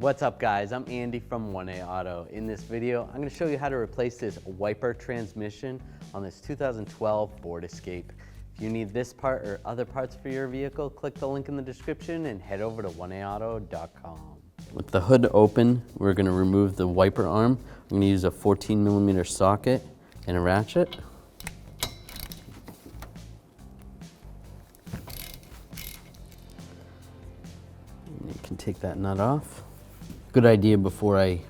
What's up guys, I'm Andy from 1A Auto. In this video, I'm going to show you how to replace this wiper transmission on this 2012 Ford Escape. If you need this part or other parts for your vehicle, click the link in the description and head over to 1aauto.com. With the hood open, we're going to remove the wiper arm. I'm going to use a 14mm socket and a ratchet. And you can take that nut off. Good idea before I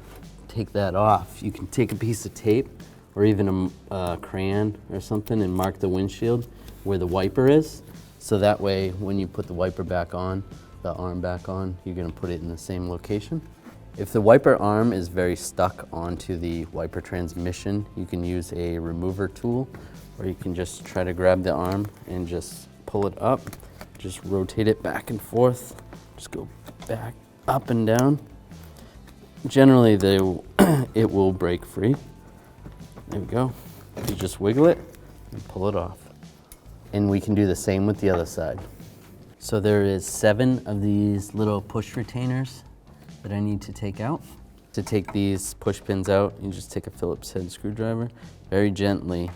take that off, you can take a piece of tape or even a crayon or something and mark the windshield where the wiper is. So that way when you put the wiper back on, the arm back on, you're gonna put it in the same location. If the wiper arm is very stuck onto the wiper transmission, you can use a remover tool, or you can just try to grab the arm and just pull it up, just rotate it back and forth, just go back, up and down. Generally, it will break free. There we go. You just wiggle it and pull it off. And we can do the same with the other side. So there is 7 of these little push retainers that I need to take out. To take these push pins out, you just take a Phillips head screwdriver, very gently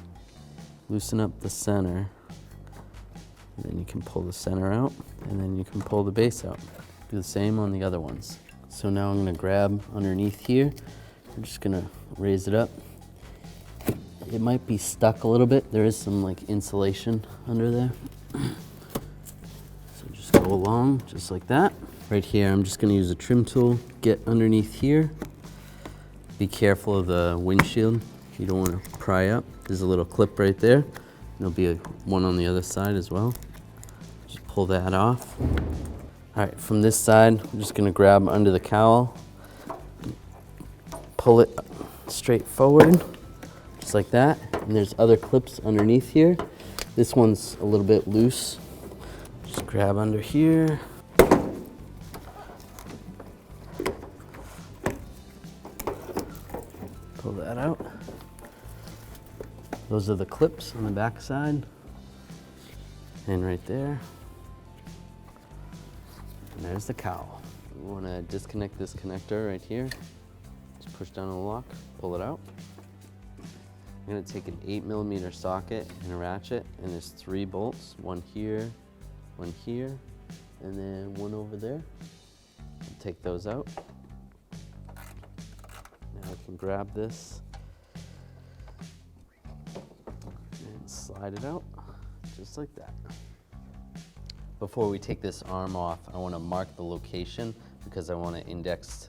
loosen up the center, and then you can pull the center out, and then you can pull the base out. Do the same on the other ones. So now I'm gonna grab underneath here. I'm just gonna raise it up. It might be stuck a little bit. There is some like insulation under there. So just go along just like that. Right here, I'm just gonna use a trim tool, get underneath here. Be careful of the windshield. You don't wanna pry up. There's a little clip right there. There'll be one on the other side as well. Just pull that off. All right, from this side, I'm just gonna grab under the cowl, pull it straight forward, just like that. And there's other clips underneath here. This one's a little bit loose. Just grab under here. Pull that out. Those are the clips on the back side. And right there. And there's the cowl. We want to disconnect this connector right here. Just push down on the lock, pull it out. I'm going to take an 8mm socket and a ratchet, and there's 3 bolts, one here, and then one over there. I'll take those out. Now I can grab this and slide it out, just like that. Before we take this arm off, I want to mark the location because I want to index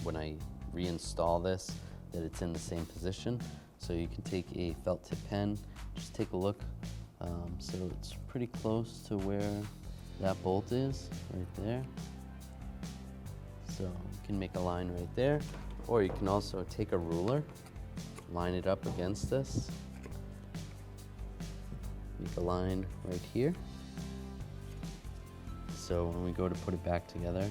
when I reinstall this that it's in the same position. So you can take a felt tip pen, just take a look. So it's pretty close to where that bolt is, right there. So you can make a line right there, or you can also take a ruler, line it up against this, make a line right here. So when we go to put it back together,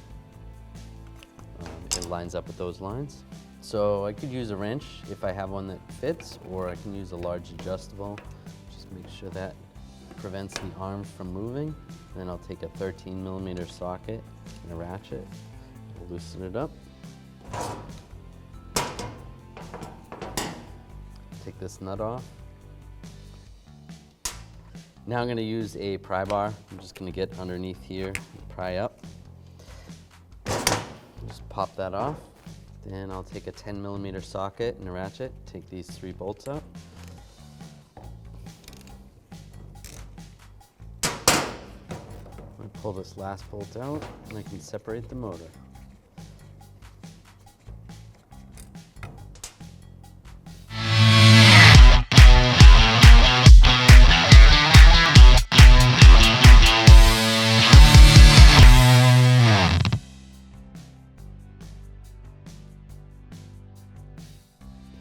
it lines up with those lines. So I could use a wrench if I have one that fits, or I can use a large adjustable. Just make sure that prevents the arm from moving. And then I'll take a 13mm socket and a ratchet, loosen it up. Take this nut off. Now I'm going to use a pry bar. I'm just going to get underneath here and pry up. Just pop that off. Then I'll take a 10mm socket and a ratchet, take these 3 bolts out. I'm going to pull this last bolt out and I can separate the motor.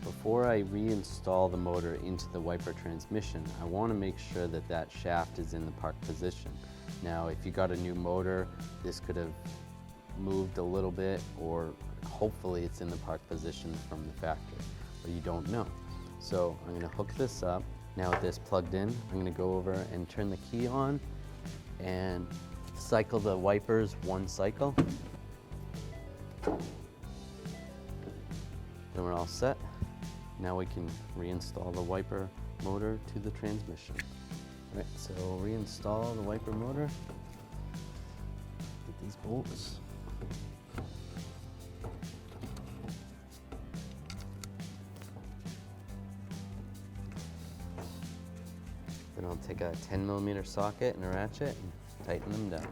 Before I reinstall the motor into the wiper transmission, I want to make sure that that shaft is in the park position. Now, if you got a new motor, this could have moved a little bit, or hopefully it's in the park position from the factory, but you don't know. So I'm going to hook this up. Now with this plugged in, I'm going to go over and turn the key on and cycle the wipers 1 cycle. Then we're all set. Now we can reinstall the wiper motor to the transmission. All right, so reinstall the wiper motor. Get these bolts. Then I'll take a 10mm socket and a ratchet and tighten them down.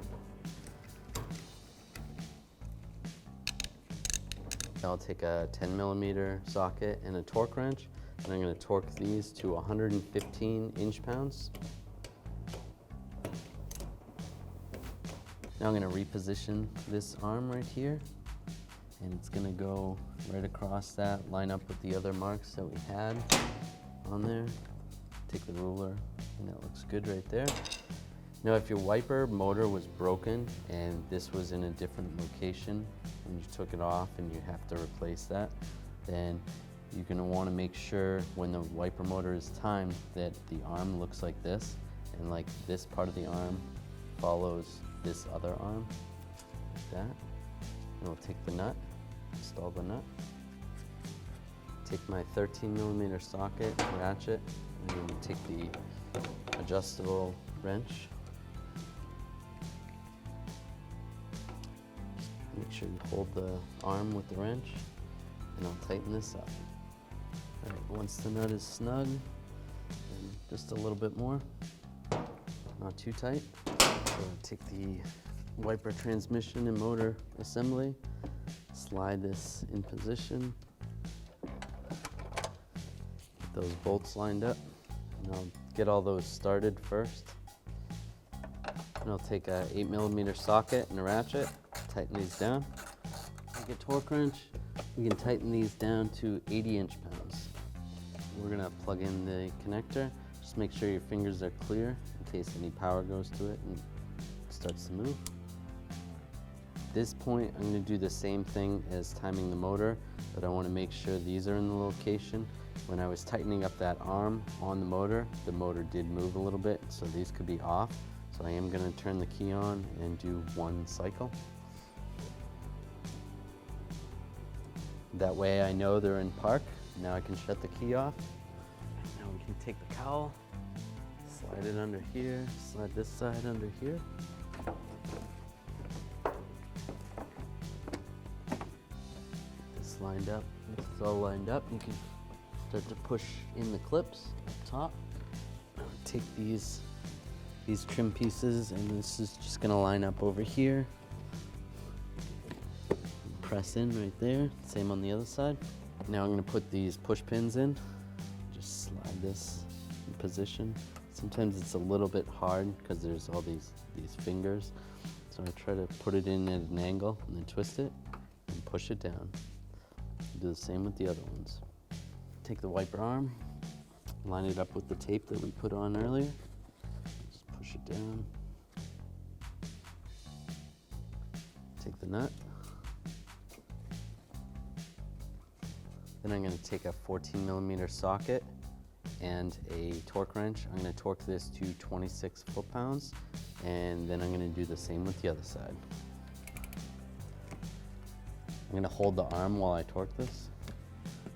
I'll take a 10mm socket and a torque wrench, and I'm going to torque these to 115 inch-pounds. Now I'm going to reposition this arm right here, and it's going to go right across that, line up with the other marks that we had on there. Take the ruler, and that looks good right there. Now if your wiper motor was broken and this was in a different location and you took it off and you have to replace that, then you're going to want to make sure when the wiper motor is timed that the arm looks like this, and like this part of the arm follows this other arm, like that. And we'll take the nut, install the nut, take my 13mm socket, ratchet, and then take the adjustable wrench. Make sure you hold the arm with the wrench, and I'll tighten this up. All right, once the nut is snug, and just a little bit more, not too tight. So take the wiper transmission and motor assembly, slide this in position, get those bolts lined up, and I'll get all those started first. And I'll take a 8mm socket and a ratchet, tighten these down. Take a torque wrench, we can tighten these down to 80 inch-pounds. We're gonna plug in the connector. Just make sure your fingers are clear in case any power goes to it and starts to move. At this point, I'm gonna do the same thing as timing the motor, but I wanna make sure these are in the location. When I was tightening up that arm on the motor did move a little bit, so these could be off. So I am gonna turn the key on and do one cycle. That way I know they're in park. Now I can shut the key off. Now we can take the cowl, slide it under here, slide this side under here. Get this lined up. Once it's all lined up, you can start to push in the clips up top. Take these trim pieces, and this is just gonna line up over here. Press in right there, same on the other side. Now I'm gonna put these push pins in. Just slide this in position. Sometimes it's a little bit hard because there's all these fingers. So I try to put it in at an angle and then twist it and push it down. Do the same with the other ones. Take the wiper arm, line it up with the tape that we put on earlier. Just push it down. Take the nut. Then I'm going to take a 14mm socket and a torque wrench. I'm going to torque this to 26 foot-pounds, and then I'm going to do the same with the other side. I'm going to hold the arm while I torque this.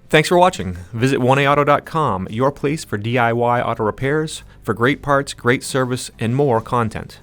Thanks for watching. Visit 1aauto.com, your place for DIY auto repairs, for great parts, great service, and more content.